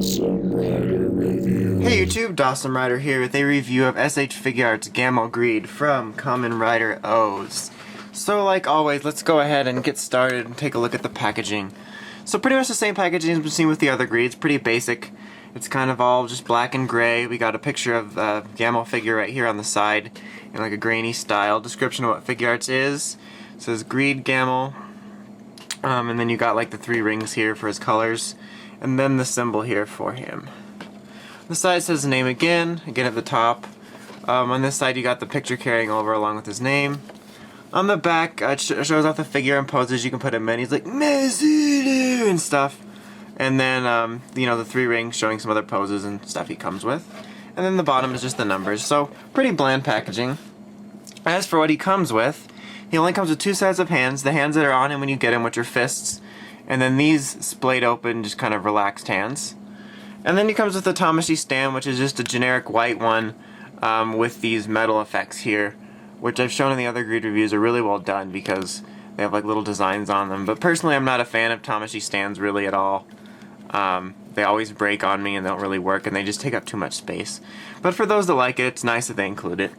Awesome Rider Review. Hey YouTube, Dawson Rider here with a review of S.H.Figuarts Gamel Greed from Kamen Rider OOO. So like always, let's go ahead and get started and take a look at the packaging. So pretty much the same packaging as we've seen with the other Greeds, pretty basic. It's kind of all just black and gray. We got a picture of the Gamel figure right here on the side in like a grainy style. Description of what Figuarts is. It says Greed Gamel. And then you got like the 3 rings here for his colors. And then the symbol here for him. The side says the name again at the top. On this side you got the picture carrying over along with his name. On the back it shows off the figure and poses you can put him in. He's like Mezulu and stuff. And then you know, the 3 rings showing some other poses and stuff he comes with. And then the bottom is just the numbers. So pretty bland packaging. As for what he comes with, he only comes with 2 sets of hands. The hands that are on him when you get him, which are fists. And then these splayed open, just kind of relaxed hands. And then he comes with the Tamashii Stand, which is just a generic white one with these metal effects here, which I've shown in the other Greed reviews are really well done because they have like little designs on them. But personally, I'm not a fan of Tamashii Stands really at all. They always break on me and they don't really work, and they just take up too much space. But for those that like it, it's nice that they include it.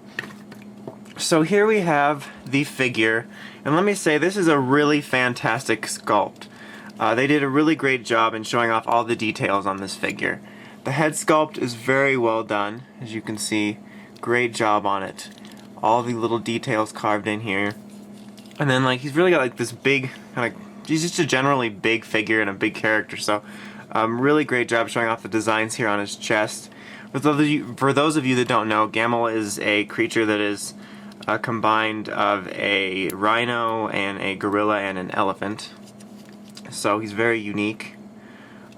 So here we have the figure, and let me say, this is a really fantastic sculpt. They did a really great job in showing off all the details on this figure. The head sculpt is very well done, as you can see. Great job on it. All the little details carved in here. And then like he's really got like this big, kind of, he's just a generally big figure and a big character, so really great job showing off the designs here on his chest. For those of you that don't know, Gamel is a creature that is combined of a rhino and a gorilla and an elephant. So he's very unique.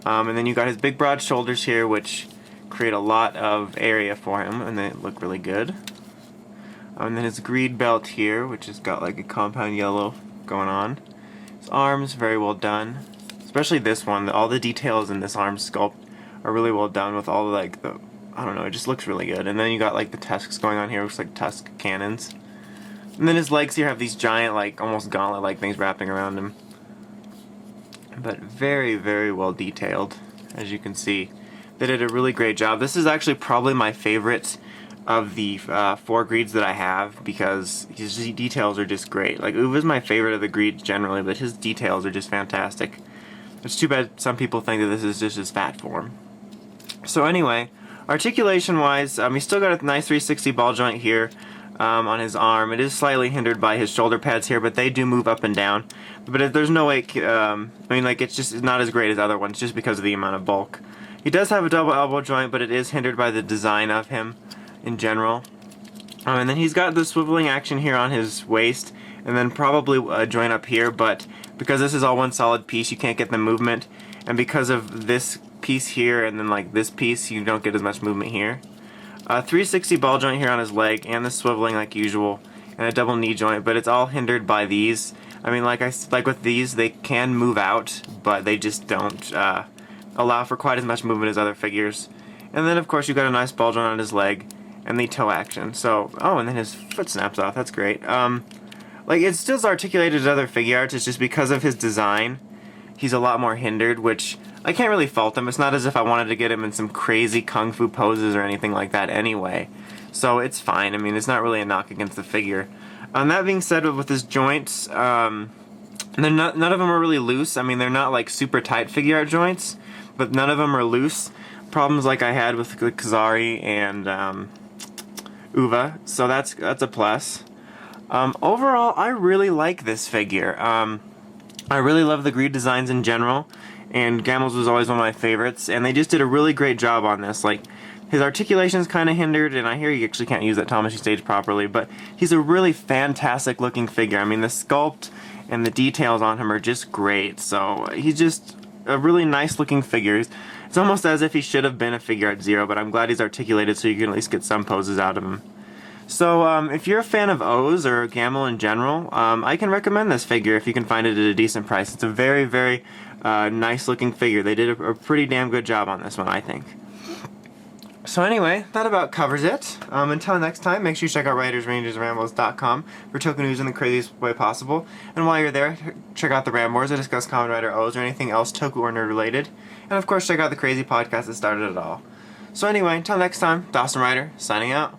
And then you got his big broad shoulders here, which create a lot of area for him, and they look really good. And then his greed belt here, which has got like a compound yellow going on. His arms, very well done. Especially this one, all the details in this arm sculpt are really well done with all like the, I don't know, it just looks really good. And then you got like the tusks going on here, looks like tusk cannons. And then his legs here have these giant, like almost gauntlet-like things wrapping around him. But very, very well detailed, as you can see. They did a really great job. This is actually probably my favorite of the 4 Greeds that I have, because his details are just great. Like, OOO is my favorite of the Greeds generally, but his details are just fantastic. It's too bad some people think that this is just his fat form. So anyway, articulation-wise, he's still got a nice 360 ball joint here. On his arm. It is slightly hindered by his shoulder pads here, but they do move up and down. But there's no way, I mean, like, it's just not as great as other ones just because of the amount of bulk. He does have a double elbow joint, but it is hindered by the design of him in general. And then he's got the swiveling action here on his waist, and then probably a joint up here, but because this is all one solid piece, you can't get the movement. And because of this piece here, and then like this piece, you don't get as much movement here. 360 ball joint here on his leg, and the swiveling like usual, and a double knee joint, but it's all hindered by these. I mean, like with these, they can move out, but they just don't allow for quite as much movement as other figures. And then of course you got a nice ball joint on his leg, and the toe action. So, oh, and then his foot snaps off. That's great. Like, it's still as articulated as other Figuarts. It's just because of his design, he's a lot more hindered, which I can't really fault him. It's not as if I wanted to get him in some crazy kung fu poses or anything like that anyway. So it's fine. I mean, it's not really a knock against the figure. That being said, with his joints, none of them are really loose. I mean, they're not like super tight Figuart joints, but none of them are loose. Problems like I had with Kazari and Uva, so that's a plus. Overall, I really like this figure. I really love the Greed designs in general, and Gamel's was always one of my favorites, and they just did a really great job on this. Like, his articulation is kind of hindered, and I hear you actually can't use that Tamashii stage properly, but he's a really fantastic looking figure. I mean, the sculpt and the details on him are just great, so he's just a really nice looking figure. It's almost as if he should have been a Figuart Zero, but I'm glad he's articulated so you can at least get some poses out of him. So, if you're a fan of OOOs or Gamel in general, I can recommend this figure if you can find it at a decent price. It's a very, very nice looking figure. They did a pretty damn good job on this one, I think. So anyway, that about covers it. Until next time, make sure you check out writersrangersrambles.com for token news in the craziest way possible. And while you're there, check out the Ramblers that discuss Kamen Rider OOOs or anything else toku or nerd related. And of course, check out the crazy podcast that started it all. So anyway, until next time, Dawson Rider, signing out.